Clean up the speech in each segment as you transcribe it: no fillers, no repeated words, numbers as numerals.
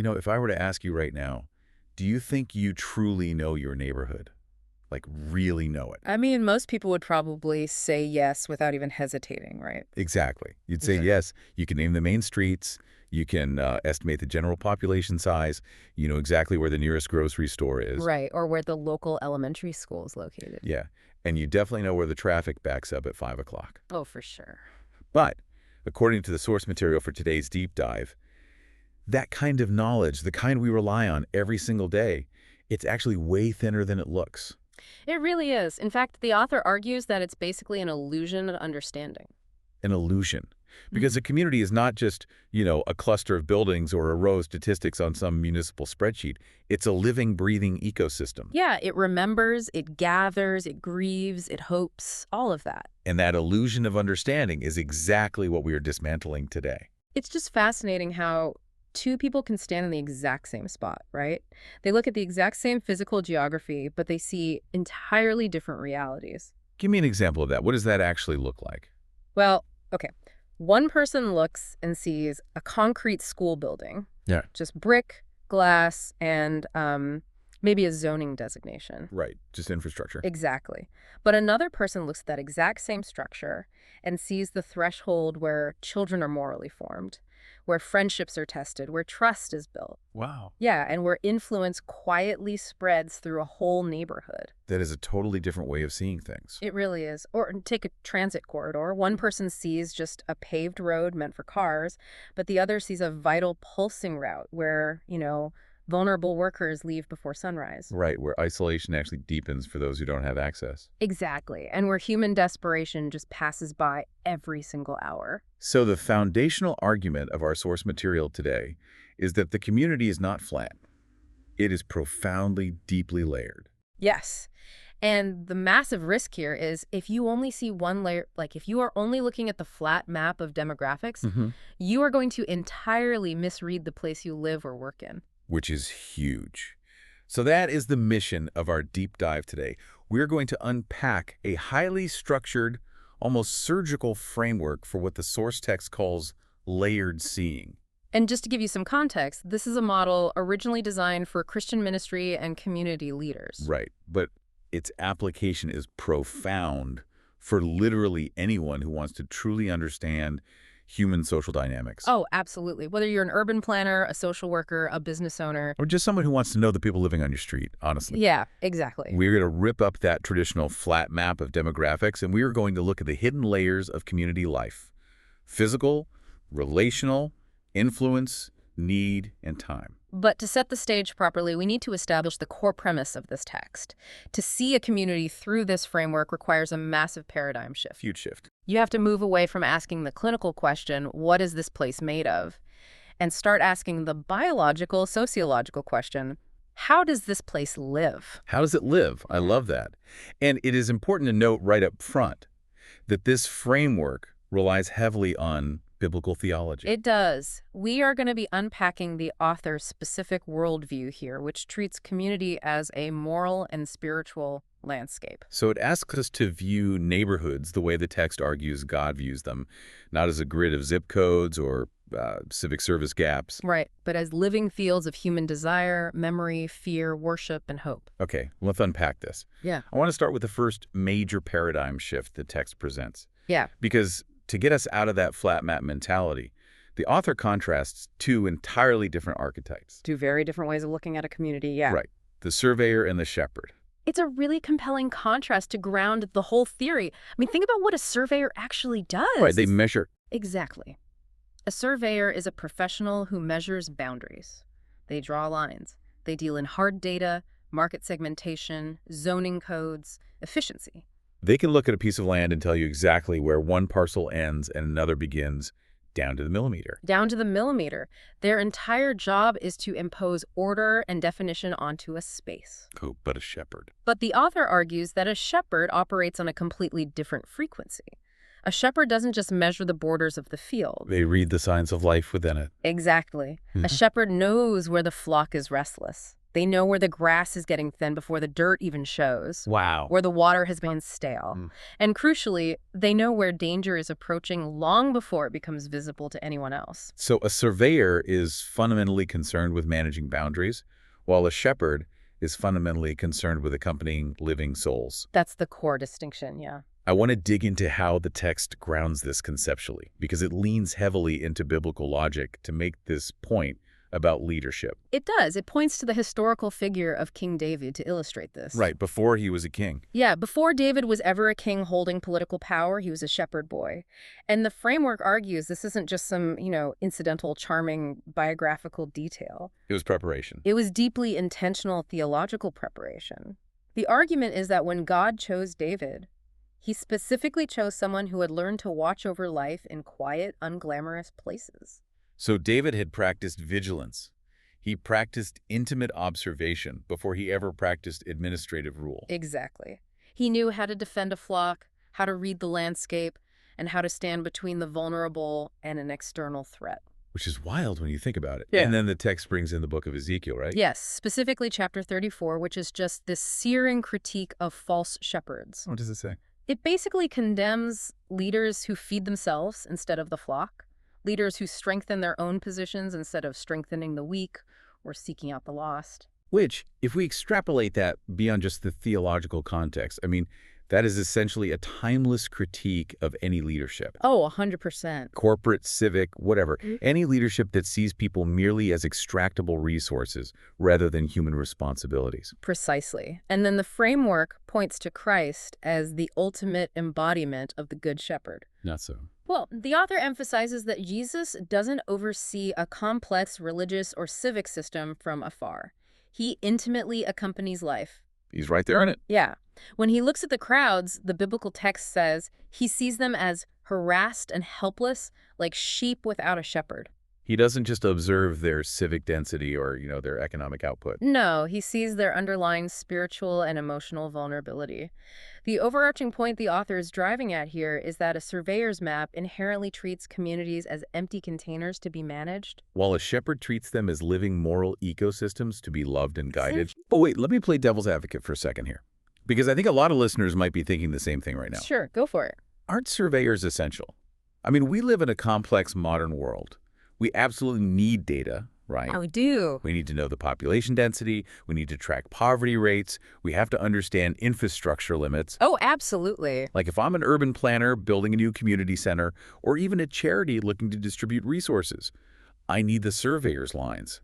If I were to ask you right now, do you think you truly know your neighborhood? Like, really know it? I mean, most people would probably say yes without even hesitating, right? Exactly. You'd say Exactly. yes. You can name the main streets. You can estimate the general population size. You know exactly where the nearest grocery store is. Right, or where the local elementary school is located. Yeah. And you definitely know where the traffic backs up at 5 o'clock. Oh, for sure. But according to the source material for today's deep dive, that kind of knowledge, the kind we rely on every single day, it's actually way thinner than it looks. It really is. In fact, the author argues that it's basically an illusion of understanding. An illusion. Because Mhm. a community is not just, a cluster of buildings or a row of statistics on some municipal spreadsheet. It's a living, breathing ecosystem. Yeah, it remembers, it gathers, it grieves, it hopes, all of that. And that illusion of understanding is exactly what we are dismantling today. It's just fascinating how two people can stand in the exact same spot, right? They look at the exact same physical geography, but they see entirely different realities. Give me an example of that. What does that actually look like? Well, okay. One person looks and sees a concrete school building, Yeah. just brick, glass, and maybe a zoning designation. Right. Just infrastructure. Exactly. But another person looks at that exact same structure and sees the threshold where children are morally formed, where friendships are tested, where trust is built. Wow. Yeah, and where influence quietly spreads through a whole neighborhood. That is a totally different way of seeing things. It really is. Or take a transit corridor. One person sees just a paved road meant for cars, but the other sees a vital pulsing route where, vulnerable workers leave before sunrise. Right, where isolation actually deepens for those who don't have access. Exactly. And where human desperation just passes by every single hour. So the foundational argument of our source material today is that the community is not flat. It is profoundly, deeply layered. Yes. And the massive risk here is if you only see one layer, like if you are only looking at the flat map of demographics, you are going to entirely misread the place you live or work in. Which is huge. So that is the mission of our deep dive today. We're going to unpack a highly structured, almost surgical framework for what the source text calls layered seeing. And just to give you some context, this is a model originally designed for Christian ministry and community leaders. Right, but its application is profound for literally anyone who wants to truly understand human social dynamics. Oh, absolutely. Whether you're an urban planner, a social worker, a business owner. Or just someone who wants to know the people living on your street, honestly. Yeah, exactly. We're going to rip up that traditional flat map of demographics, and we are going to look at the hidden layers of community life: physical, relational, influence, need, and time. But to set the stage properly, we need to establish the core premise of this text. To see a community through this framework requires a massive paradigm shift. Huge shift. You have to move away from asking the clinical question, what is this place made of? And start asking the biological, sociological question, how does this place live? How does it live? I love that. And it is important to note right up front that this framework relies heavily on biblical theology. It does. We are going to be unpacking the author's specific worldview here, which treats community as a moral and spiritual landscape. So it asks us to view neighborhoods the way the text argues God views them, not as a grid of zip codes or civic service gaps. Right, but as living fields of human desire, memory, fear, worship, and hope. Okay, let's unpack this. Yeah. I want to start with the first major paradigm shift the text presents. Yeah. Because to get us out of that flat map mentality, the author contrasts two entirely different archetypes. Two very different ways of looking at a community, yeah. Right. The surveyor and the shepherd. It's a really compelling contrast to ground the whole theory. I mean, think about what a surveyor actually does. Right, they measure. Exactly. A surveyor is a professional who measures boundaries. They draw lines. They deal in hard data, market segmentation, zoning codes, efficiency. They can look at a piece of land and tell you exactly where one parcel ends and another begins, down to the millimeter. Down to the millimeter. Their entire job is to impose order and definition onto a space. Oh, but a shepherd. But the author argues that a shepherd operates on a completely different frequency. A shepherd doesn't just measure the borders of the field. They read the signs of life within it. Exactly. A shepherd knows where the flock is restless. They know where the grass is getting thin before the dirt even shows, Wow. where the water has gone stale. And crucially, they know where danger is approaching long before it becomes visible to anyone else. So a surveyor is fundamentally concerned with managing boundaries, while a shepherd is fundamentally concerned with accompanying living souls. That's the core distinction, yeah. I want to dig into how the text grounds this conceptually, because it leans heavily into biblical logic to make this point about leadership. It does. It points to the historical figure of King David to illustrate this. Right, before he was a king. Yeah, before David was ever a king holding political power, he was a shepherd boy. And the framework argues this isn't just some, incidental, charming biographical detail. It was preparation. It was deeply intentional theological preparation. The argument is that when God chose David, he specifically chose someone who had learned to watch over life in quiet, unglamorous places. So David had practiced vigilance. He practiced intimate observation before he ever practiced administrative rule. Exactly. He knew how to defend a flock, how to read the landscape, and how to stand between the vulnerable and an external threat. Which is wild when you think about it. Yeah. And then the text brings in the book of Ezekiel, right? Yes, specifically chapter 34, which is just this searing critique of false shepherds. What does it say? It basically condemns leaders who feed themselves instead of the flock, leaders who strengthen their own positions instead of strengthening the weak or seeking out the lost. Which, if we extrapolate that beyond just the theological context, that is essentially a timeless critique of any leadership. Oh, 100%. Corporate, civic, whatever. Any leadership that sees people merely as extractable resources rather than human responsibilities. Precisely. And then the framework points to Christ as the ultimate embodiment of the Good Shepherd. Not so. Well, the author emphasizes that Jesus doesn't oversee a complex religious or civic system from afar. He intimately accompanies life. He's right there in it. Yeah. When he looks at the crowds, the biblical text says he sees them as harassed and helpless, like sheep without a shepherd. He doesn't just observe their civic density or, their economic output. No, he sees their underlying spiritual and emotional vulnerability. The overarching point the author is driving at here is that a surveyor's map inherently treats communities as empty containers to be managed, while a shepherd treats them as living moral ecosystems to be loved and guided. Oh, wait, let me play devil's advocate for a second here, because I think a lot of listeners might be thinking the same thing right now. Sure, go for it. Aren't surveyors essential? We live in a complex modern world. We absolutely need data, right? Oh, we do. We need to know the population density. We need to track poverty rates. We have to understand infrastructure limits. Oh, absolutely. Like if I'm an urban planner building a new community center, or even a charity looking to distribute resources, I need the surveyor's lines.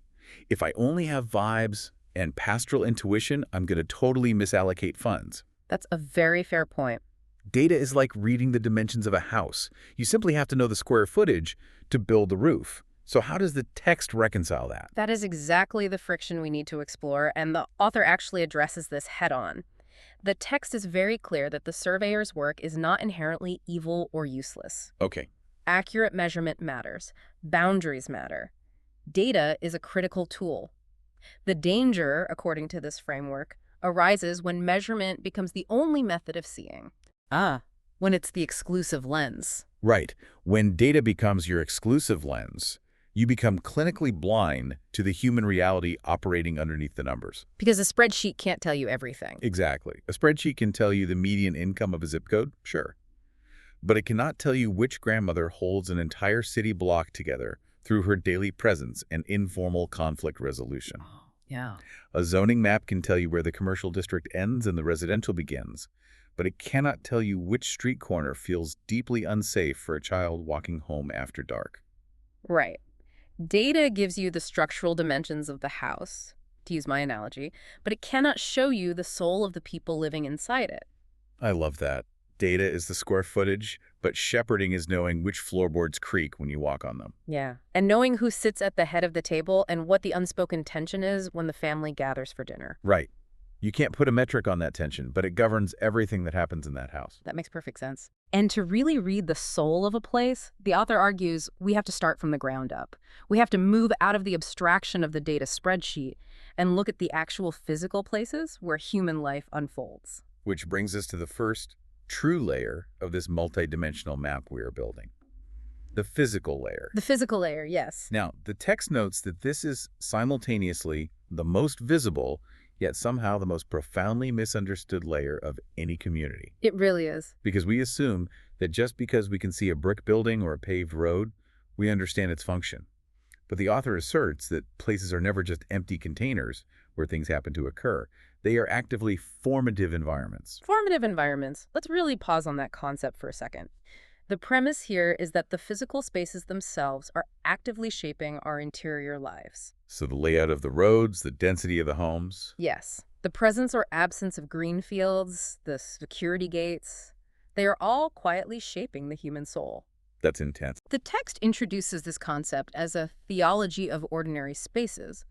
If I only have vibes and pastoral intuition, I'm going to totally misallocate funds. That's a very fair point. Data is like reading the dimensions of a house. You simply have to know the square footage to build the roof. So how does the text reconcile that? That is exactly the friction we need to explore, and the author actually addresses this head-on. The text is very clear that the surveyor's work is not inherently evil or useless. Okay. Accurate measurement matters. Boundaries matter. Data is a critical tool. The danger, according to this framework, arises when measurement becomes the only method of seeing. When it's the exclusive lens. Right. When data becomes your exclusive lens, you become clinically blind to the human reality operating underneath the numbers. Because a spreadsheet can't tell you everything. Exactly. A spreadsheet can tell you the median income of a zip code, sure. But it cannot tell you which grandmother holds an entire city block together through her daily presence and informal conflict resolution. Yeah. A zoning map can tell you where the commercial district ends and the residential begins, but it cannot tell you which street corner feels deeply unsafe for a child walking home after dark. Right. Data gives you the structural dimensions of the house, to use my analogy, but it cannot show you the soul of the people living inside it. I love that. Data is the square footage, but shepherding is knowing which floorboards creak when you walk on them. Yeah. And knowing who sits at the head of the table and what the unspoken tension is when the family gathers for dinner. Right. You can't put a metric on that tension, but it governs everything that happens in that house. That makes perfect sense. And to really read the soul of a place, the author argues we have to start from the ground up. We have to move out of the abstraction of the data spreadsheet and look at the actual physical places where human life unfolds. Which brings us to the first true layer of this multidimensional map we are building. The physical layer. The physical layer, yes. Now, the text notes that this is simultaneously the most visible, yet somehow the most profoundly misunderstood layer of any community. It really is. Because we assume that just because we can see a brick building or a paved road, we understand its function. But the author asserts that places are never just empty containers where things happen to occur. They are actively formative environments. Formative environments. Let's really pause on that concept for a second. The premise here is that the physical spaces themselves are actively shaping our interior lives. So the layout of the roads, the density of the homes. Yes, the presence or absence of green fields, the security gates, they are all quietly shaping the human soul. That's intense. The text introduces this concept as a theology of ordinary spaces.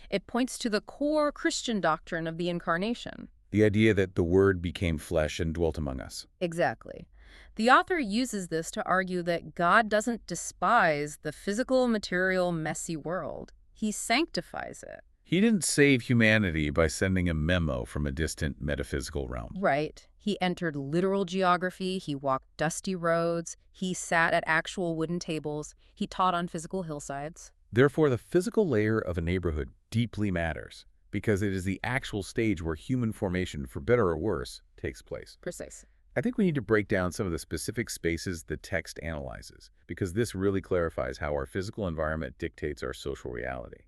It points to the core Christian doctrine of the incarnation. The idea that the Word became flesh and dwelt among us. Exactly. The author uses this to argue that God doesn't despise the physical, material, messy world. He sanctifies it. He didn't save humanity by sending a memo from a distant metaphysical realm. Right. He entered literal geography, he walked dusty roads, he sat at actual wooden tables, he taught on physical hillsides. Therefore, the physical layer of a neighborhood deeply matters, because it is the actual stage where human formation, for better or worse, takes place. Precisely. I think we need to break down some of the specific spaces the text analyzes, because this really clarifies how our physical environment dictates our social reality.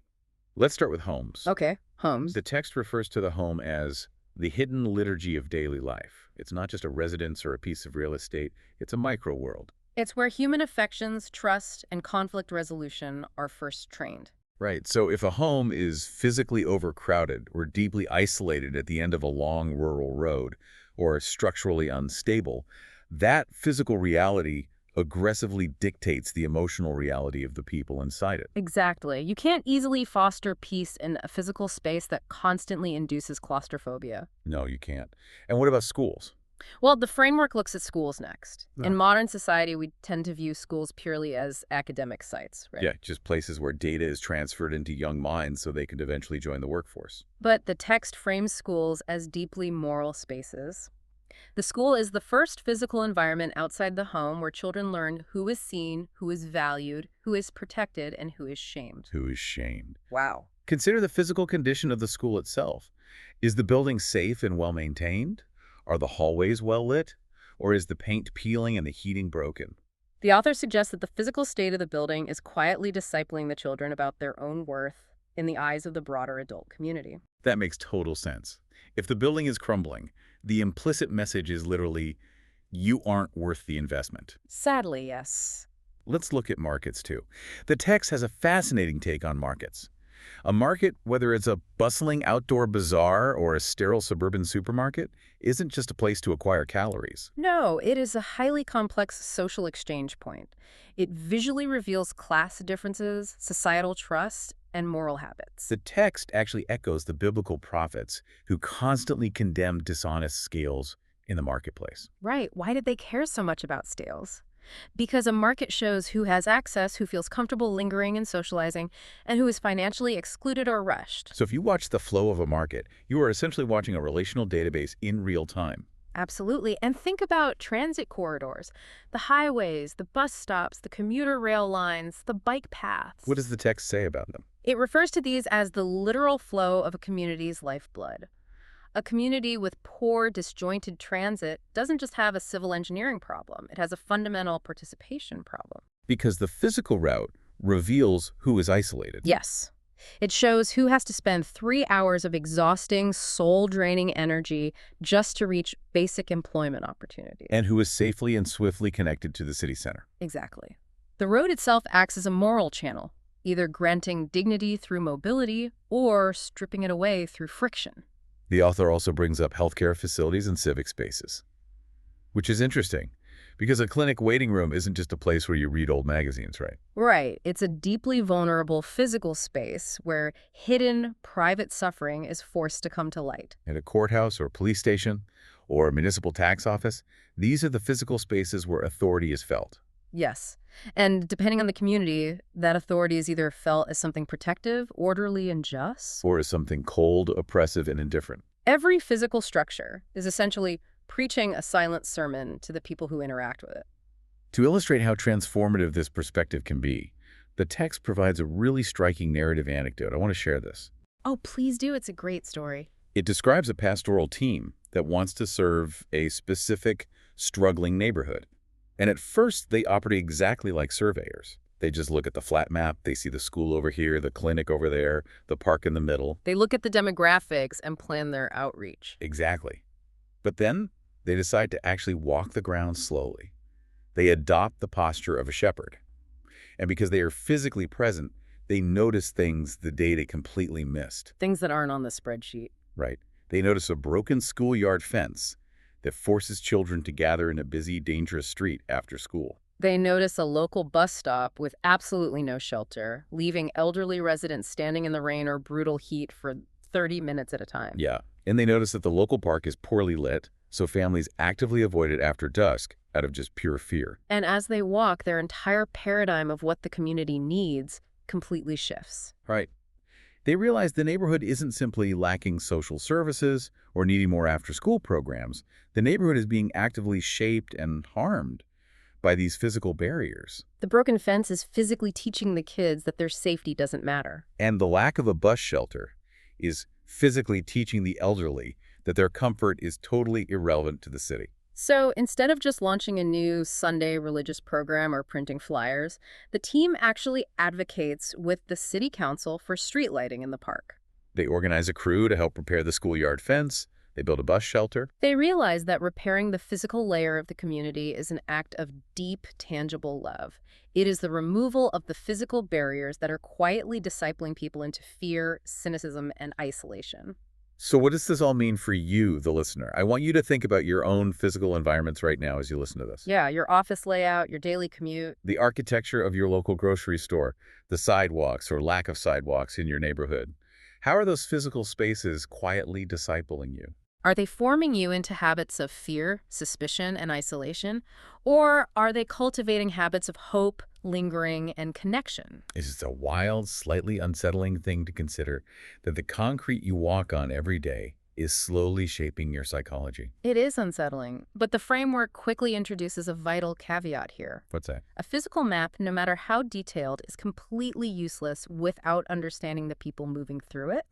Let's start with homes. Okay, homes. The text refers to the home as the hidden liturgy of daily life. It's not just a residence or a piece of real estate, it's a micro-world. It's where human affections, trust, and conflict resolution are first trained. Right, so if a home is physically overcrowded or deeply isolated at the end of a long rural road, or structurally unstable, that physical reality aggressively dictates the emotional reality of the people inside it. Exactly. You can't easily foster peace in a physical space that constantly induces claustrophobia. No, you can't. And what about schools? Well, the framework looks at schools next. Yeah. In modern society, we tend to view schools purely as academic sites, right? Yeah, just places where data is transferred into young minds so they can eventually join the workforce. But the text frames schools as deeply moral spaces. The school is the first physical environment outside the home where children learn who is seen, who is valued, who is protected, and who is shamed. Who is shamed. Wow. Consider the physical condition of the school itself. Is the building safe and well-maintained? Are the hallways well lit? Or is the paint peeling and the heating broken? The author suggests that the physical state of the building is quietly discipling the children about their own worth in the eyes of the broader adult community. That makes total sense. If the building is crumbling, the implicit message is literally, you aren't worth the investment. Sadly, yes. Let's look at markets too. The text has a fascinating take on markets. A market, whether it's a bustling outdoor bazaar or a sterile suburban supermarket, isn't just a place to acquire calories. No, it is a highly complex social exchange point. It visually reveals class differences, societal trust, and moral habits. The text actually echoes the biblical prophets who constantly condemned dishonest scales in the marketplace. Right. Why did they care so much about scales? Because a market shows who has access, who feels comfortable lingering and socializing, and who is financially excluded or rushed. So if you watch the flow of a market, you are essentially watching a relational database in real time. Absolutely. And think about transit corridors, the highways, the bus stops, the commuter rail lines, the bike paths. What does the text say about them? It refers to these as the literal flow of a community's lifeblood. A community with poor, disjointed transit doesn't just have a civil engineering problem. It has a fundamental participation problem. Because the physical route reveals who is isolated. Yes. It shows who has to spend 3 hours of exhausting, soul-draining energy just to reach basic employment opportunities. And who is safely and swiftly connected to the city center. Exactly. The road itself acts as a moral channel, either granting dignity through mobility or stripping it away through friction. The author also brings up healthcare facilities and civic spaces, which is interesting because a clinic waiting room isn't just a place where you read old magazines, right? Right. It's a deeply vulnerable physical space where hidden, private suffering is forced to come to light. At a courthouse or police station or a municipal tax office, these are the physical spaces where authority is felt. Yes. And depending on the community, that authority is either felt as something protective, orderly, and just, or as something cold, oppressive, and indifferent. Every physical structure is essentially preaching a silent sermon to the people who interact with it. To illustrate how transformative this perspective can be, the text provides a really striking narrative anecdote. I want to share this. Oh, please do. It's a great story. It describes a pastoral team that wants to serve a specific, struggling neighborhood. And at first, they operate exactly like surveyors. They just look at the flat map, they see the school over here, the clinic over there, the park in the middle. They look at the demographics and plan their outreach. Exactly. But then, they decide to actually walk the ground slowly. They adopt the posture of a shepherd. And because they are physically present, they notice things the data completely missed. Things that aren't on the spreadsheet. Right. They notice a broken schoolyard fence that forces children to gather in a busy, dangerous street after school. They notice a local bus stop with absolutely no shelter, leaving elderly residents standing in the rain or brutal heat for 30 minutes at a time. Yeah. And they notice that the local park is poorly lit, so families actively avoid it after dusk out of just pure fear. And as they walk, their entire paradigm of what the community needs completely shifts. Right. They realize the neighborhood isn't simply lacking social services or needing more after-school programs. The neighborhood is being actively shaped and harmed by these physical barriers. The broken fence is physically teaching the kids that their safety doesn't matter. And the lack of a bus shelter is physically teaching the elderly that their comfort is totally irrelevant to the city. So instead of just launching a new Sunday religious program or printing flyers, the team actually advocates with the city council for street lighting in the park. They organize a crew to help repair the schoolyard fence. They build a bus shelter. They realize that repairing the physical layer of the community is an act of deep, tangible love. It is the removal of the physical barriers that are quietly discipling people into fear, cynicism, and isolation. So what does this all mean for you, the listener? I want you to think about your own physical environments right now as you listen to this. Yeah, your office layout, your daily commute. The architecture of your local grocery store, the sidewalks or lack of sidewalks in your neighborhood. How are those physical spaces quietly discipling you? Are they forming you into habits of fear, suspicion, and isolation? Or are they cultivating habits of hope, lingering, and connection? It's a wild, slightly unsettling thing to consider that the concrete you walk on every day is slowly shaping your psychology. It is unsettling, but the framework quickly introduces a vital caveat here. What's that? A physical map, no matter how detailed, is completely useless without understanding the people moving through it.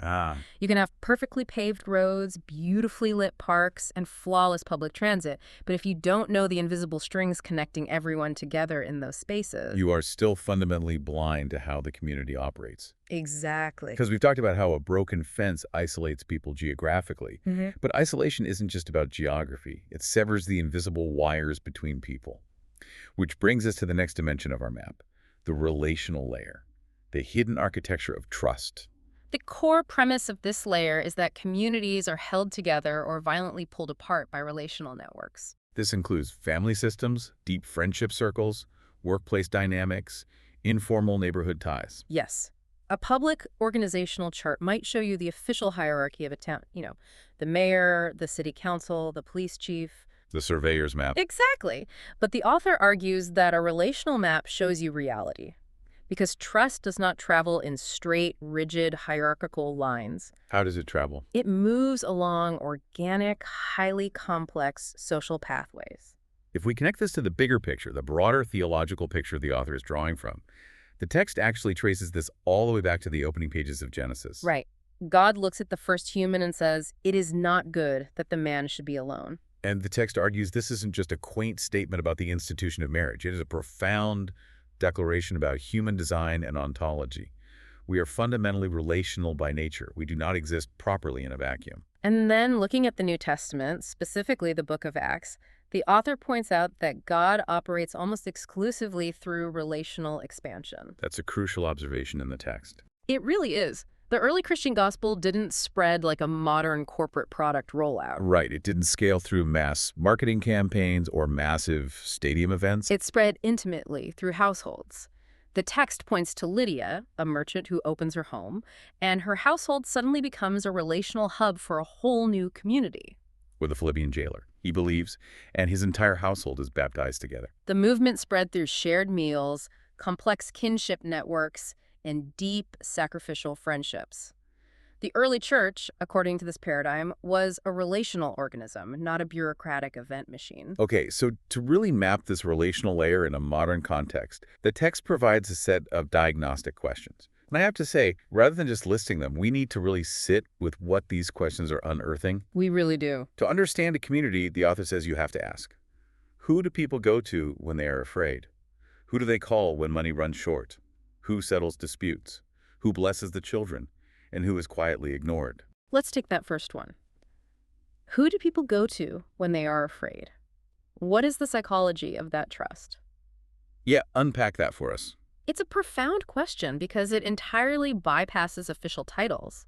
You can have perfectly paved roads, beautifully lit parks, and flawless public transit, but if you don't know the invisible strings connecting everyone together in those spaces... You are still fundamentally blind to how the community operates. Exactly. Because we've talked about how a broken fence isolates people geographically. But isolation isn't just about geography. It severs the invisible wires between people. Which brings us to the next dimension of our map, the relational layer, the hidden architecture of trust. The core premise of this layer is that communities are held together or violently pulled apart by relational networks. This includes family systems, deep friendship circles, workplace dynamics, informal neighborhood ties. Yes. A public organizational chart might show you the official hierarchy of a town. The mayor, the city council, the police chief. The surveyor's map. Exactly. But the author argues that a relational map shows you reality. Because trust does not travel in straight, rigid, hierarchical lines. How does it travel? It moves along organic, highly complex social pathways. If we connect this to the bigger picture, the broader theological picture the author is drawing from, the text actually traces this all the way back to the opening pages of Genesis. Right. God looks at the first human and says, "It is not good that the man should be alone." And the text argues this isn't just a quaint statement about the institution of marriage. It is a profound declaration about human design and ontology. We are fundamentally relational by nature. We do not exist properly in a vacuum. And then looking at the New Testament, specifically the book of Acts, the author points out that God operates almost exclusively through relational expansion. That's a crucial observation in the text. It really is. The early Christian gospel didn't spread like a modern corporate product rollout. Right. It didn't scale through mass marketing campaigns or massive stadium events. It spread intimately through households. The text points to Lydia, a merchant who opens her home, and her household suddenly becomes a relational hub for a whole new community. With a Philippian jailer, he believes, and his entire household is baptized together. The movement spread through shared meals, complex kinship networks, and deep sacrificial friendships. The early church, according to this paradigm, was a relational organism, not a bureaucratic event machine. Okay, so to really map this relational layer in a modern context, the text provides a set of diagnostic questions. And I have to say, rather than just listing them, we need to really sit with what these questions are unearthing. We really do. To understand a community, the author says you have to ask, who do people go to when they are afraid? Who do they call when money runs short? Who settles disputes? Who blesses the children? And who is quietly ignored? Let's take that first one. Who do people go to when they are afraid? What is the psychology of that trust? Yeah, unpack that for us. It's a profound question because it entirely bypasses official titles.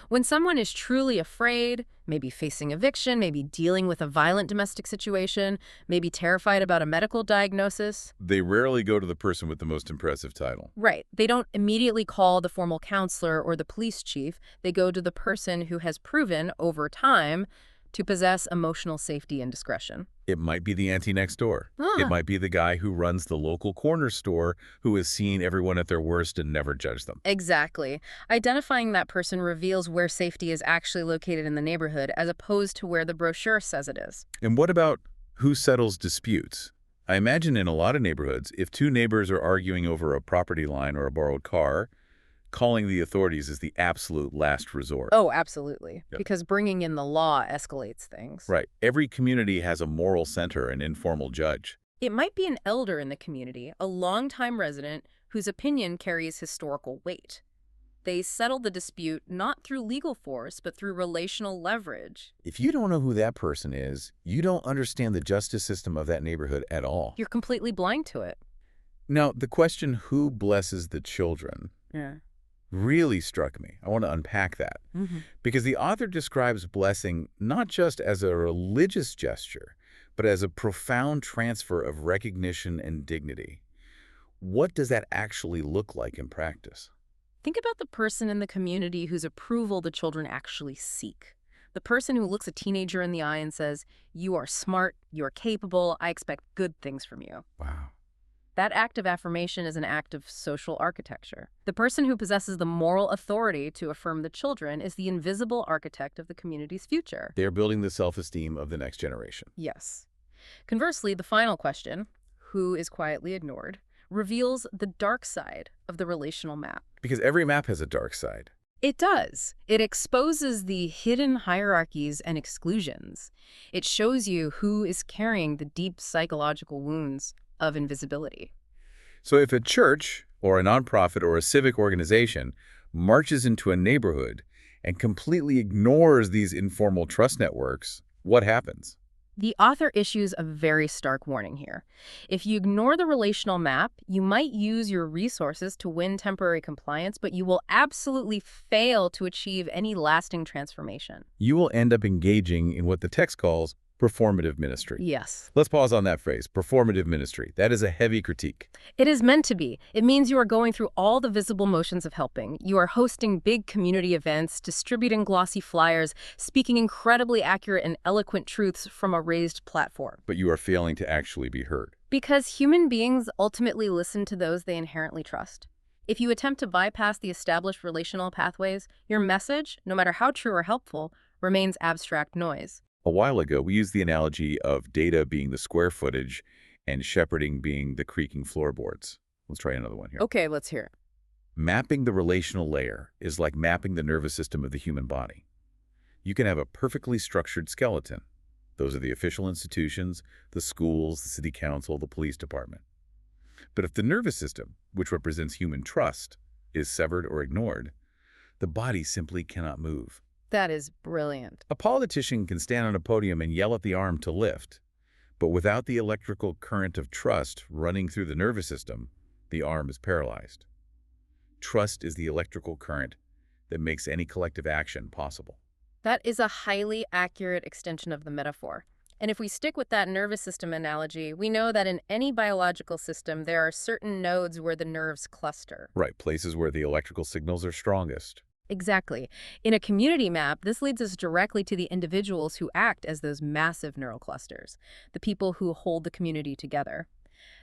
When someone is truly afraid, maybe facing eviction, maybe dealing with a violent domestic situation, maybe terrified about a medical diagnosis. They rarely go to the person with the most impressive title. Right. They don't immediately call the formal counselor or the police chief. They go to the person who has proven over time to possess emotional safety and discretion. It might be the auntie next door. It Ah, might be the guy who runs the local corner store who has seen everyone at their worst and never judged them. exactly. Identifying that person reveals where safety is actually located in the neighborhood as opposed to where the brochure says it is. And what about who settles disputes? I imagine in a lot of neighborhoods, if two neighbors are arguing over a property line or a borrowed car, calling the authorities is the absolute last resort. Oh, absolutely. Yep. Because bringing in the law escalates things. Right. Every community has a moral center, an informal judge. It might be an elder in the community, a longtime resident whose opinion carries historical weight. They settle the dispute not through legal force, but through relational leverage. If you don't know who that person is, you don't understand the justice system of that neighborhood at all. You're completely blind to it. Now, the question, who blesses the children, Yeah. really struck me. I want to unpack that. Because the author describes blessing not just as a religious gesture, but as a profound transfer of recognition and dignity. What does that actually look like in practice? Think about the person in the community whose approval the children actually seek. The person who looks a teenager in the eye and says, "You are smart, you are capable, I expect good things from you." Wow. That act of affirmation is an act of social architecture. The person who possesses the moral authority to affirm the children is the invisible architect of the community's future. They're building the self-esteem of the next generation. Yes. Conversely, the final question, who is quietly ignored, reveals the dark side of the relational map. Because every map has a dark side. It does. It exposes the hidden hierarchies and exclusions. It shows you who is carrying the deep psychological wounds of invisibility. So if a church or a nonprofit or a civic organization marches into a neighborhood and completely ignores these informal trust networks, what happens? The author issues a very stark warning here. If you ignore the relational map, you might use your resources to win temporary compliance, but you will absolutely fail to achieve any lasting transformation. You will end up engaging in what the text calls performative ministry. Yes. Let's pause on that phrase, performative ministry. That is a heavy critique. It is meant to be. It means you are going through all the visible motions of helping. You are hosting big community events, distributing glossy flyers, speaking incredibly accurate and eloquent truths from a raised platform. But you are failing to actually be heard. Because human beings ultimately listen to those they inherently trust. If you attempt to bypass the established relational pathways, your message, no matter how true or helpful, remains abstract noise. A while ago, we used the analogy of data being the square footage and shepherding being the creaking floorboards. Let's try another one here. Okay, let's hear it. Mapping the relational layer is like mapping the nervous system of the human body. You can have a perfectly structured skeleton. Those are the official institutions, the schools, the city council, the police department. But if the nervous system, which represents human trust, is severed or ignored, the body simply cannot move. That is brilliant. A politician can stand on a podium and yell at the arm to lift, but without the electrical current of trust running through the nervous system, the arm is paralyzed. Trust is the electrical current that makes any collective action possible. That is a highly accurate extension of the metaphor. And if we stick with that nervous system analogy, we know that in any biological system, there are certain nodes where the nerves cluster. Right, places where the electrical signals are strongest. Exactly. In a community map, this leads us directly to the individuals who act as those massive neural clusters, the people who hold the community together.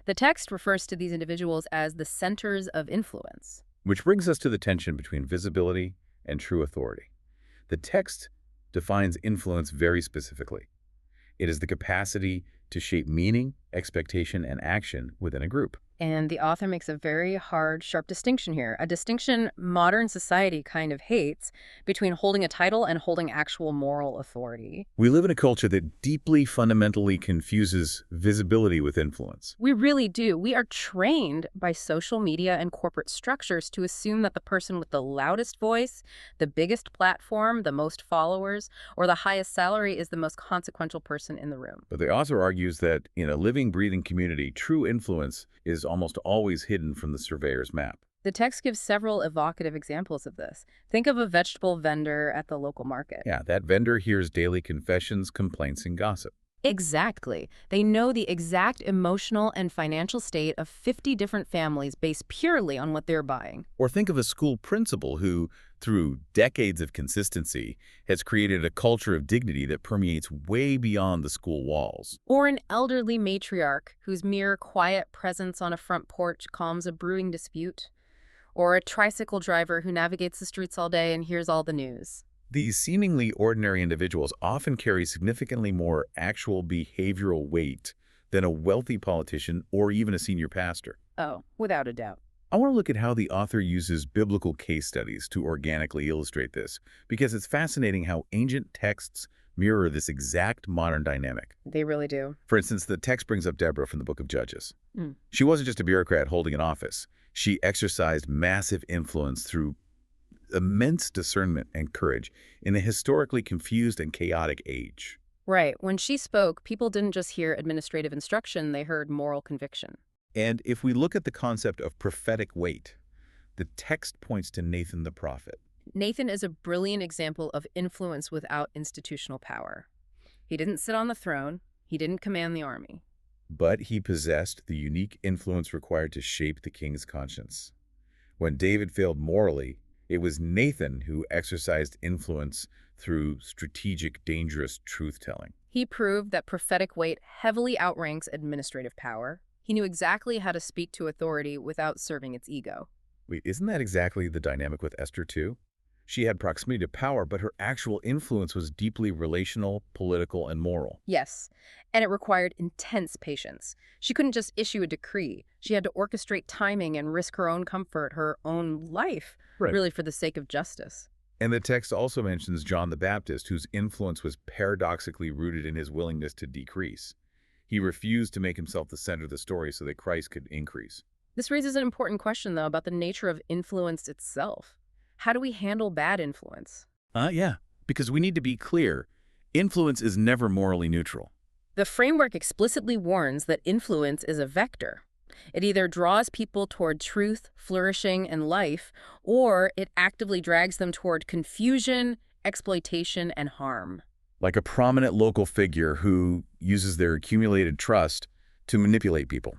The text refers to these individuals as the centers of influence. Which brings us to the tension between visibility and true authority. The text defines influence very specifically. It is the capacity to shape meaning, expectation, and action within a group. And the author makes a very hard, sharp distinction here, a distinction modern society kind of hates between holding a title and holding actual moral authority. We live in a culture that deeply fundamentally confuses visibility with influence. We really do. We are trained by social media and corporate structures to assume that the person with the loudest voice, the biggest platform, the most followers, or the highest salary is the most consequential person in the room. But the author argues that in a living, breathing community, true influence is almost always hidden from the surveyor's map. The text gives several evocative examples of this. Think of a vegetable vendor at the local market. Yeah, that vendor hears daily confessions, complaints, and gossip. Exactly. They know the exact emotional and financial state of 50 different families based purely on what they're buying. Or think of a school principal who, through decades of consistency, has created a culture of dignity that permeates way beyond the school walls. Or an elderly matriarch whose mere quiet presence on a front porch calms a brewing dispute. Or a tricycle driver who navigates the streets all day and hears all the news. These seemingly ordinary individuals often carry significantly more actual behavioral weight than a wealthy politician or even a senior pastor. Oh, without a doubt. I want to look at how the author uses biblical case studies to organically illustrate this, because it's fascinating how ancient texts mirror this exact modern dynamic. They really do. For instance, the text brings up Deborah from the book of Judges. Mm. She wasn't just a bureaucrat holding an office. She exercised massive influence through immense discernment and courage in a historically confused and chaotic age. Right. When she spoke, people didn't just hear administrative instruction, they heard moral conviction. And if we look at the concept of prophetic weight, the text points to Nathan the prophet. Nathan is a brilliant example of influence without institutional power. He didn't sit on the throne. He didn't command the army. But he possessed the unique influence required to shape the king's conscience. When David failed morally, it was Nathan who exercised influence through strategic, dangerous truth-telling. He proved that prophetic weight heavily outranks administrative power. He knew exactly how to speak to authority without serving its ego. Wait, isn't that exactly the dynamic with Esther too? She had proximity to power, but her actual influence was deeply relational, political, and moral. Yes, and it required intense patience. She couldn't just issue a decree. She had to orchestrate timing and risk her own comfort, her own life, really for the sake of justice. And the text also mentions John the Baptist, whose influence was paradoxically rooted in his willingness to decrease. He refused to make himself the center of the story so that Christ could increase. This raises an important question, though, about the nature of influence itself. How do we handle bad influence? Yeah, because we need to be clear. Influence is never morally neutral. The framework explicitly warns that influence is a vector. It either draws people toward truth, flourishing, and life, or it actively drags them toward confusion, exploitation, and harm. Like a prominent local figure who uses their accumulated trust to manipulate people,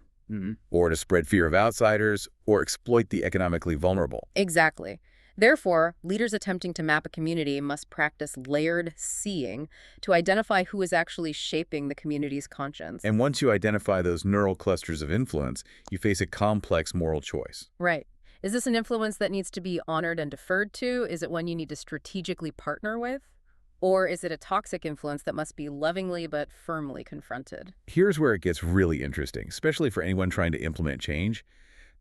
or to spread fear of outsiders, or exploit the economically vulnerable. Exactly. Therefore, leaders attempting to map a community must practice layered seeing to identify who is actually shaping the community's conscience. And once you identify those neural clusters of influence, you face a complex moral choice. Right. Is this an influence that needs to be honored and deferred to? Is it one you need to strategically partner with? Or is it a toxic influence that must be lovingly but firmly confronted? Here's where it gets really interesting, especially for anyone trying to implement change.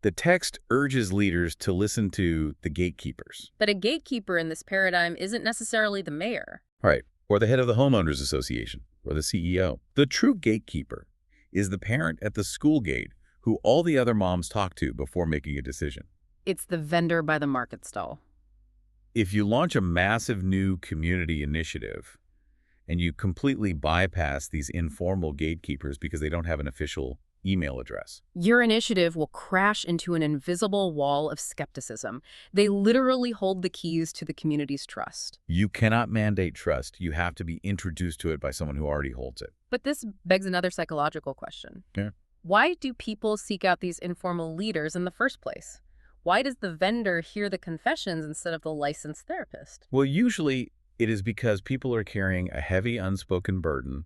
The text urges leaders to listen to the gatekeepers. But a gatekeeper in this paradigm isn't necessarily the mayor. Right, or the head of the homeowners association, or the CEO. The true gatekeeper is the parent at the school gate who all the other moms talk to before making a decision. It's the vendor by the market stall. If you launch a massive new community initiative and you completely bypass these informal gatekeepers because they don't have an official email address, your initiative will crash into an invisible wall of skepticism. They literally hold the keys to the community's trust. you cannot mandate trust. You have to be introduced to it by someone who already holds it. But this begs another psychological question. Yeah. Why do people seek out these informal leaders in the first place? Why does the vendor hear the confessions instead of the licensed therapist? Well, usually it is because people are carrying a heavy unspoken burden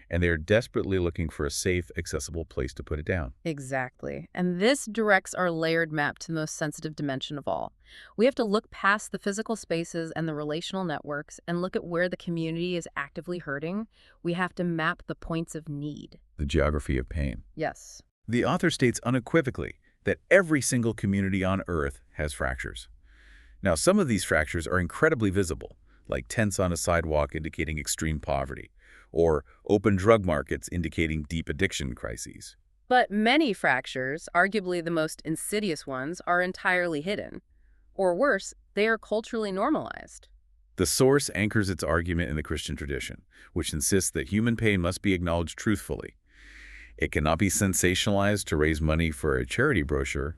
and they're desperately looking for a safe, accessible place to put it down. Exactly. And this directs our layered map to the most sensitive dimension of all. We have to look past the physical spaces and the relational networks and look at where the community is actively hurting. We have to map the points of need. The geography of pain. Yes. The author states unequivocally that every single community on Earth has fractures. Now, some of these fractures are incredibly visible, like tents on a sidewalk indicating extreme poverty, or open drug markets indicating deep addiction crises. But many fractures, arguably the most insidious ones, are entirely hidden. Or worse, they are culturally normalized. The source anchors its argument in the Christian tradition, which insists that human pain must be acknowledged truthfully. It cannot be sensationalized to raise money for a charity brochure,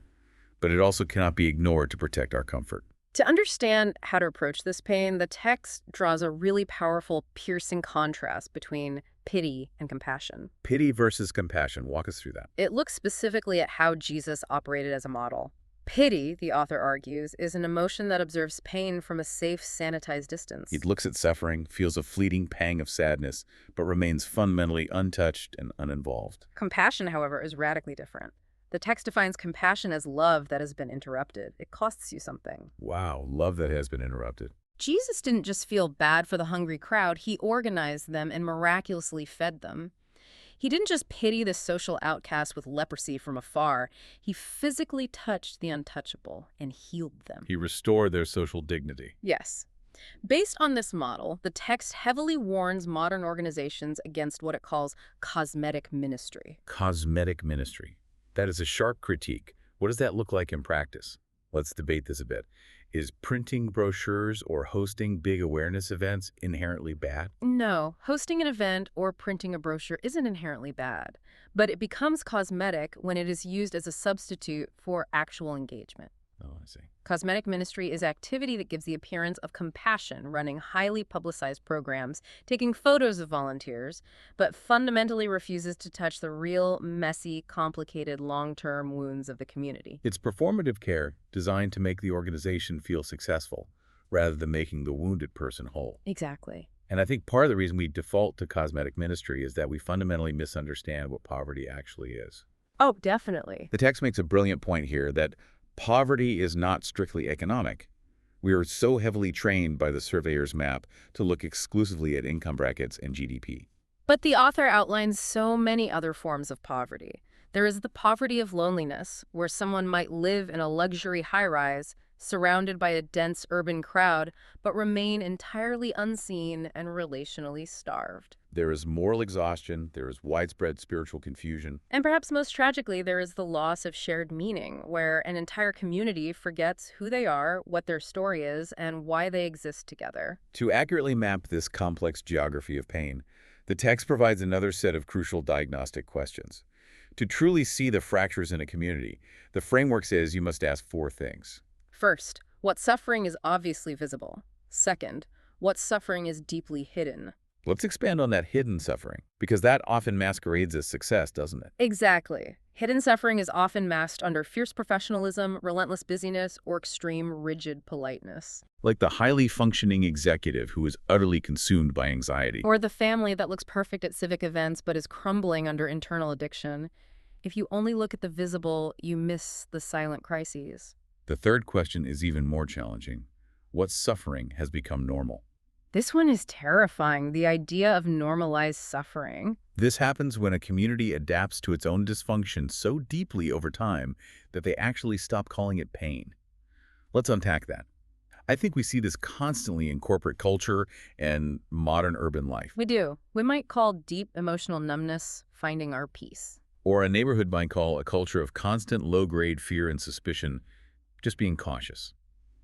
but it also cannot be ignored to protect our comfort. To understand how to approach this pain, the text draws a really powerful, piercing contrast between pity and compassion. Pity versus compassion. Walk us through that. It looks specifically at how Jesus operated as a model. Pity, the author argues, is an emotion that observes pain from a safe, sanitized distance. He looks at suffering, feels a fleeting pang of sadness, but remains fundamentally untouched and uninvolved. Compassion, however, is radically different. The text defines compassion as love that has been interrupted. It costs you something. Wow, love that has been interrupted. Jesus didn't just feel bad for the hungry crowd, he organized them and miraculously fed them. He didn't just pity the social outcast with leprosy from afar, he physically touched the untouchable and healed them. He restored their social dignity. Yes. Based on this model, the text heavily warns modern organizations against what it calls cosmetic ministry. Cosmetic ministry. That is a sharp critique. What does that look like in practice? Let's debate this a bit. Is printing brochures or hosting big awareness events inherently bad? No, hosting an event or printing a brochure isn't inherently bad, but it becomes cosmetic when it is used as a substitute for actual engagement. Oh, I see. Cosmetic ministry is activity that gives the appearance of compassion, running highly publicized programs, taking photos of volunteers, but fundamentally refuses to touch the real, messy, complicated, long-term wounds of the community. It's performative care designed to make the organization feel successful, rather than making the wounded person whole. Exactly. And I think part of the reason we default to cosmetic ministry is that we fundamentally misunderstand what poverty actually is. Oh, definitely. The text makes a brilliant point here that poverty is not strictly economic. We are so heavily trained by the surveyor's map to look exclusively at income brackets and GDP. But the author outlines so many other forms of poverty. There is the poverty of loneliness, where someone might live in a luxury high-rise, surrounded by a dense urban crowd, but remain entirely unseen and relationally starved. There is moral exhaustion, there is widespread spiritual confusion. And perhaps most tragically, there is the loss of shared meaning, where an entire community forgets who they are, what their story is, and why they exist together. To accurately map this complex geography of pain, the text provides another set of crucial diagnostic questions. To truly see the fractures in a community, the framework says you must ask 4 things. First, what suffering is obviously visible. Second, what suffering is deeply hidden. Let's expand on that hidden suffering, because that often masquerades as success, doesn't it? Exactly. Hidden suffering is often masked under fierce professionalism, relentless busyness, or extreme rigid politeness. Like the highly functioning executive who is utterly consumed by anxiety. Or the family that looks perfect at civic events but is crumbling under internal addiction. If you only look at the visible, you miss the silent crises. The third question is even more challenging. What suffering has become normal? This one is terrifying, the idea of normalized suffering. This happens when a community adapts to its own dysfunction so deeply over time that they actually stop calling it pain. Let's unpack that. I think we see this constantly in corporate culture and modern urban life. We do. We might call deep emotional numbness finding our peace. Or a neighborhood might call a culture of constant low-grade fear and suspicion just being cautious.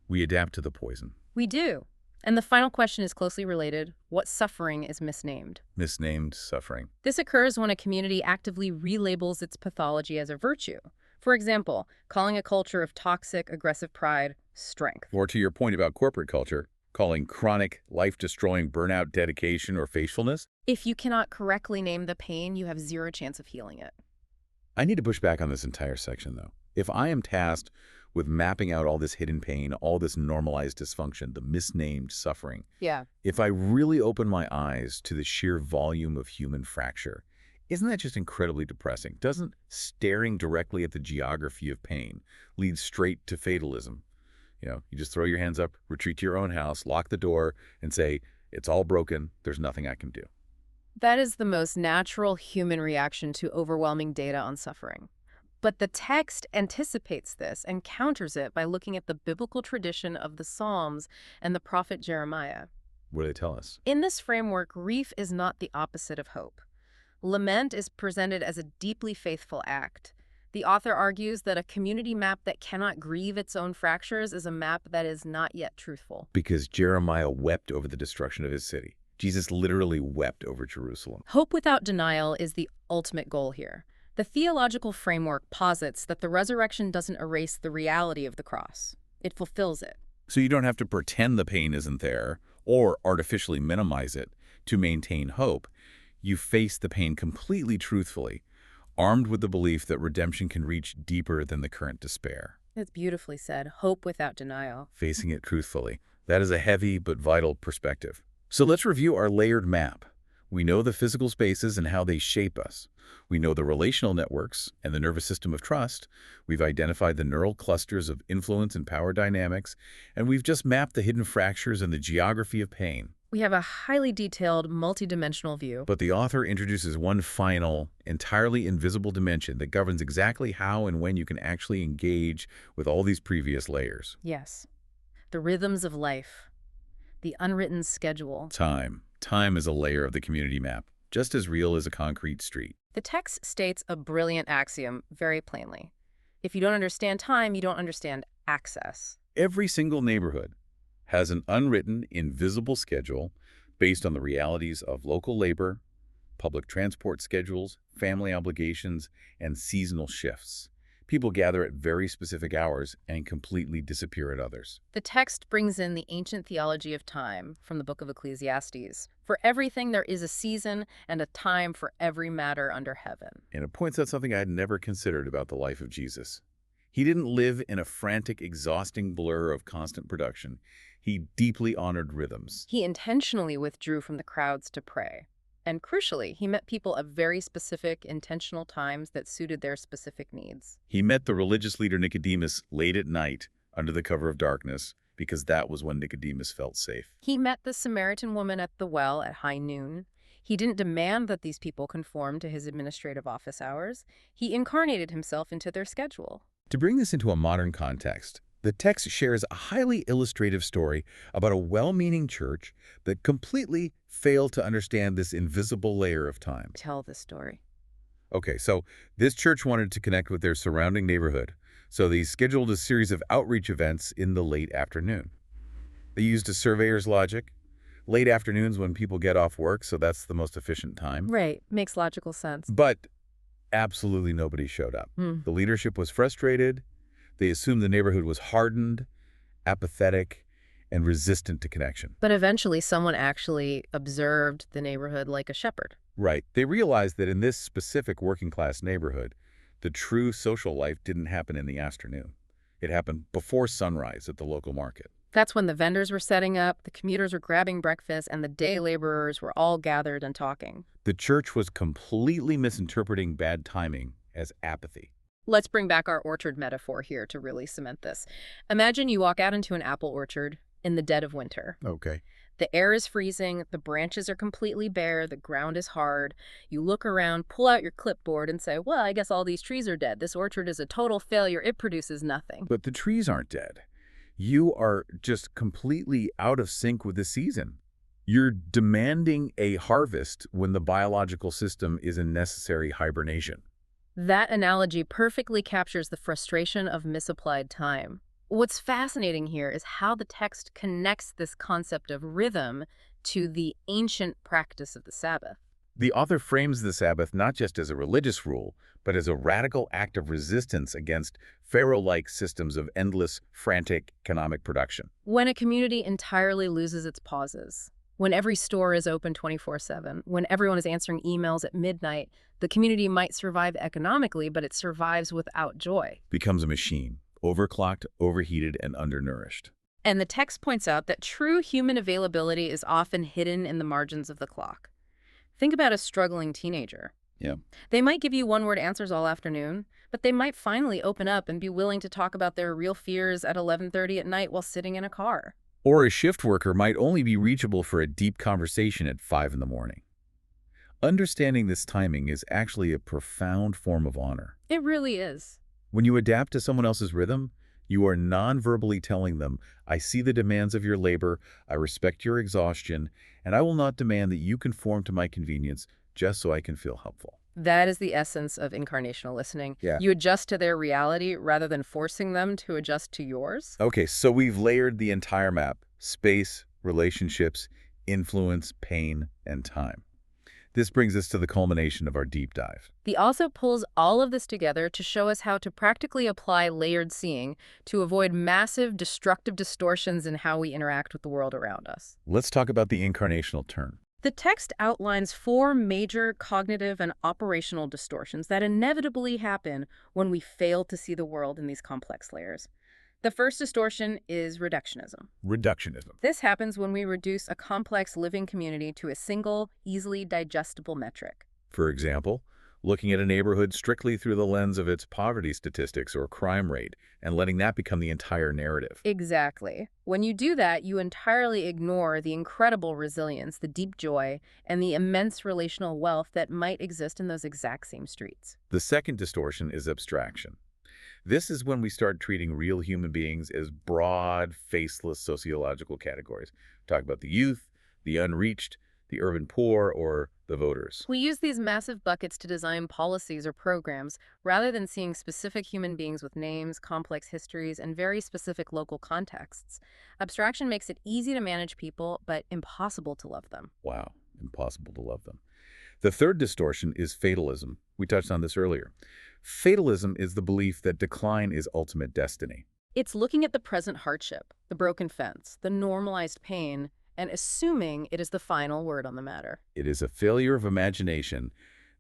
We adapt to the poison. We do. And the final question is closely related. What suffering is misnamed? Misnamed suffering. This occurs when a community actively relabels its pathology as a virtue. For example, calling a culture of toxic, aggressive pride strength. Or to your point about corporate culture, calling chronic, life-destroying burnout dedication or faithfulness. If you cannot correctly name the pain, you have zero chance of healing it. I need to push back on this entire section, though. If I am tasked with mapping out all this hidden pain, all this normalized dysfunction, the misnamed suffering. Yeah. If I really open my eyes to the sheer volume of human fracture, isn't that just incredibly depressing? Doesn't staring directly at the geography of pain lead straight to fatalism? You just throw your hands up, retreat to your own house, lock the door, and say, it's all broken, there's nothing I can do. That is the most natural human reaction to overwhelming data on suffering. But the text anticipates this and counters it by looking at the biblical tradition of the Psalms and the prophet Jeremiah. What do they tell us? In this framework, grief is not the opposite of hope. Lament is presented as a deeply faithful act. The author argues that a community map that cannot grieve its own fractures is a map that is not yet truthful. Because Jeremiah wept over the destruction of his city. Jesus literally wept over Jerusalem. Hope without denial is the ultimate goal here. The theological framework posits that the resurrection doesn't erase the reality of the cross. It fulfills it. So you don't have to pretend the pain isn't there or artificially minimize it to maintain hope. You face the pain completely truthfully, armed with the belief that redemption can reach deeper than the current despair. It's beautifully said. Hope without denial. Facing it truthfully. That is a heavy but vital perspective. So let's review our layered map. We know the physical spaces and how they shape us. We know the relational networks and the nervous system of trust. We've identified the neural clusters of influence and power dynamics, and we've just mapped the hidden fractures and the geography of pain. We have a highly detailed, multidimensional view. But the author introduces one final, entirely invisible dimension that governs exactly how and when you can actually engage with all these previous layers. Yes. The rhythms of life. The unwritten schedule. Time. Time is a layer of the community map, just as real as a concrete street. The text states a brilliant axiom very plainly. If you don't understand time, you don't understand access. Every single neighborhood has an unwritten, invisible schedule based on the realities of local labor, public transport schedules, family obligations, and seasonal shifts. People gather at very specific hours and completely disappear at others. The text brings in the ancient theology of time from the book of Ecclesiastes. For everything there is a season and a time for every matter under heaven. And it points out something I had never considered about the life of Jesus. He didn't live in a frantic, exhausting blur of constant production. He deeply honored rhythms. He intentionally withdrew from the crowds to pray. And crucially, he met people at very specific, intentional times that suited their specific needs. He met the religious leader Nicodemus late at night under the cover of darkness because that was when Nicodemus felt safe. He met the Samaritan woman at the well at high noon. He didn't demand that these people conform to his administrative office hours. He incarnated himself into their schedule. To bring this into a modern context, the text shares a highly illustrative story about a well-meaning church that completely failed to understand this invisible layer of time. Tell the story. Okay, so this church wanted to connect with their surrounding neighborhood, so they scheduled a series of outreach events in the late afternoon. They used a surveyor's logic. Late afternoons when people get off work, so that's the most efficient time. Right. Makes logical sense. But absolutely nobody showed up. The leadership was frustrated. They assumed the neighborhood was hardened, apathetic, and resistant to connection. But eventually someone actually observed the neighborhood like a shepherd. Right. They realized that in this specific working-class neighborhood, the true social life didn't happen in the afternoon. It happened before sunrise at the local market. That's when the vendors were setting up, the commuters were grabbing breakfast, and the day laborers were all gathered and talking. The church was completely misinterpreting bad timing as apathy. Let's bring back our orchard metaphor here to really cement this. Imagine you walk out into an apple orchard in the dead of winter. Okay. The air is freezing, the branches are completely bare, the ground is hard. You look around, pull out your clipboard, and say, well, I guess all these trees are dead. This orchard is a total failure. It produces nothing. But the trees aren't dead. You are just completely out of sync with the season. You're demanding a harvest when the biological system is in necessary hibernation. That analogy perfectly captures the frustration of misapplied time. What's fascinating here is how the text connects this concept of rhythm to the ancient practice of the Sabbath. The author frames the Sabbath not just as a religious rule, but as a radical act of resistance against Pharaoh-like systems of endless, frantic economic production. When a community entirely loses its pauses, when every store is open 24/7, when everyone is answering emails at midnight, the community might survive economically, but it survives without joy. Becomes a machine, overclocked, overheated, and undernourished. And the text points out that true human availability is often hidden in the margins of the clock. Think about a struggling teenager. Yeah. They might give you one-word answers all afternoon, but they might finally open up and be willing to talk about their real fears at 11:30 at night while sitting in a car. Or a shift worker might only be reachable for a deep conversation at 5 in the morning. Understanding this timing is actually a profound form of honor. It really is. When you adapt to someone else's rhythm, you are non-verbally telling them, I see the demands of your labor, I respect your exhaustion, and I will not demand that you conform to my convenience just so I can feel helpful. That is the essence of incarnational listening. Yeah. You adjust to their reality rather than forcing them to adjust to yours. Okay, so we've layered the entire map: space, relationships, influence, pain, and time. This brings us to the culmination of our deep dive. The also pulls all of this together to show us how to practically apply layered seeing to avoid massive destructive distortions in how we interact with the world around us. Let's talk about the incarnational turn. The text outlines 4 major cognitive and operational distortions that inevitably happen when we fail to see the world in these complex layers. The first distortion is reductionism. Reductionism. This happens when we reduce a complex living community to a single, easily digestible metric. For example, looking at a neighborhood strictly through the lens of its poverty statistics or crime rate and letting that become the entire narrative. Exactly. When you do that, you entirely ignore the incredible resilience, the deep joy, and the immense relational wealth that might exist in those exact same streets. The second distortion is abstraction. This is when we start treating real human beings as broad, faceless sociological categories. Talk about the youth, the unreached, the urban poor, or the voters. We use these massive buckets to design policies or programs rather than seeing specific human beings with names, complex histories, and very specific local contexts. Abstraction makes it easy to manage people, but impossible to love them. Wow, impossible to love them. The third distortion is fatalism. We touched on this earlier. Fatalism is the belief that decline is ultimate destiny. It's looking at the present hardship, the broken fence, the normalized pain, and assuming it is the final word on the matter. It is a failure of imagination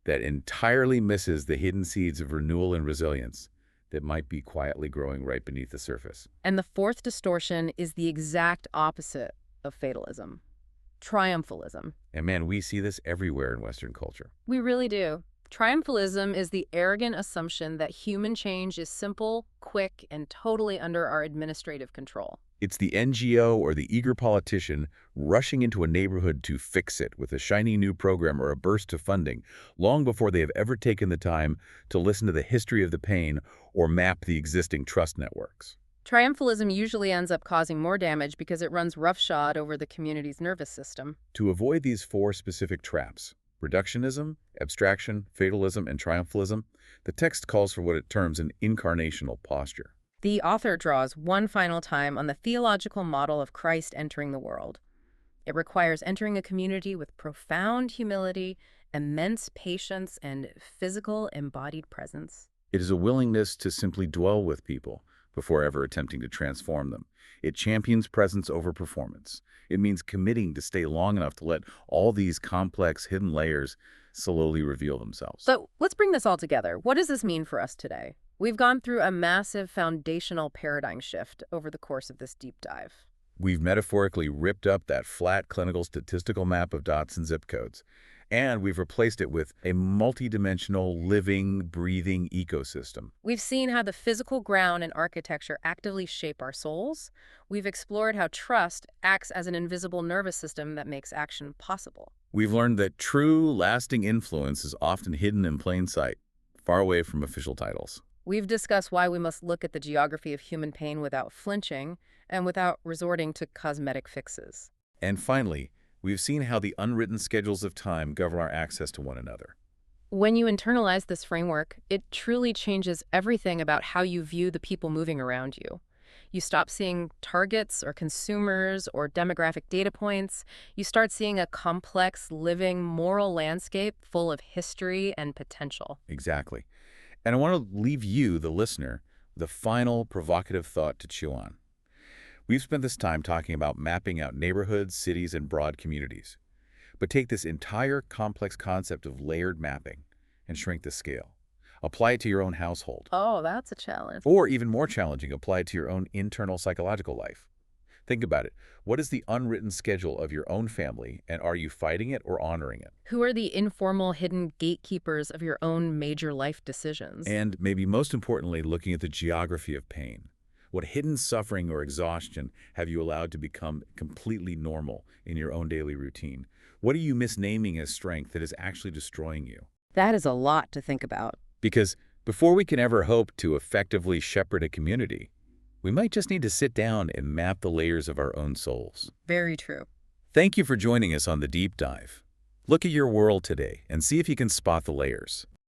that entirely misses the hidden seeds of renewal and resilience that might be quietly growing right beneath the surface. And the fourth distortion is the exact opposite of fatalism: triumphalism. And man, we see this everywhere in Western culture. We really do. Triumphalism is the arrogant assumption that human change is simple, quick, and totally under our administrative control. It's the NGO or the eager politician rushing into a neighborhood to fix it with a shiny new program or a burst of funding, long before they have ever taken the time to listen to the history of the pain or map the existing trust networks. Triumphalism usually ends up causing more damage because it runs roughshod over the community's nervous system. To avoid these 4 specific traps, reductionism, abstraction, fatalism, and triumphalism, the text calls for what it terms an incarnational posture. The author draws one final time on the theological model of Christ entering the world. It requires entering a community with profound humility, immense patience, and physical embodied presence. It is a willingness to simply dwell with people before ever attempting to transform them. It champions presence over performance. It means committing to stay long enough to let all these complex hidden layers slowly reveal themselves. So let's bring this all together. What does this mean for us today? We've gone through a massive foundational paradigm shift over the course of this deep dive. We've metaphorically ripped up that flat clinical statistical map of dots and zip codes, and we've replaced it with a multidimensional, living, breathing ecosystem. We've seen how the physical ground and architecture actively shape our souls. We've explored how trust acts as an invisible nervous system that makes action possible. We've learned that true, lasting influence is often hidden in plain sight, far away from official titles. We've discussed why we must look at the geography of human pain without flinching and without resorting to cosmetic fixes. And finally, we've seen how the unwritten schedules of time govern our access to one another. When you internalize this framework, it truly changes everything about how you view the people moving around you. You stop seeing targets or consumers or demographic data points. You start seeing a complex, living, moral landscape full of history and potential. Exactly. And I want to leave you, the listener, with a final provocative thought to chew on. We've spent this time talking about mapping out neighborhoods, cities, and broad communities. But take this entire complex concept of layered mapping and shrink the scale. Apply it to your own household. Oh, that's a challenge. Or even more challenging, apply it to your own internal psychological life. Think about it. What is the unwritten schedule of your own family, and are you fighting it or honoring it? Who are the informal, hidden gatekeepers of your own major life decisions? And maybe most importantly, looking at the geography of pain. What hidden suffering or exhaustion have you allowed to become completely normal in your own daily routine? What are you misnaming as strength that is actually destroying you? That is a lot to think about. Because before we can ever hope to effectively shepherd a community, we might just need to sit down and map the layers of our own souls. Very true. Thank you for joining us on the Deep Dive. Look at your world today and see if you can spot the layers.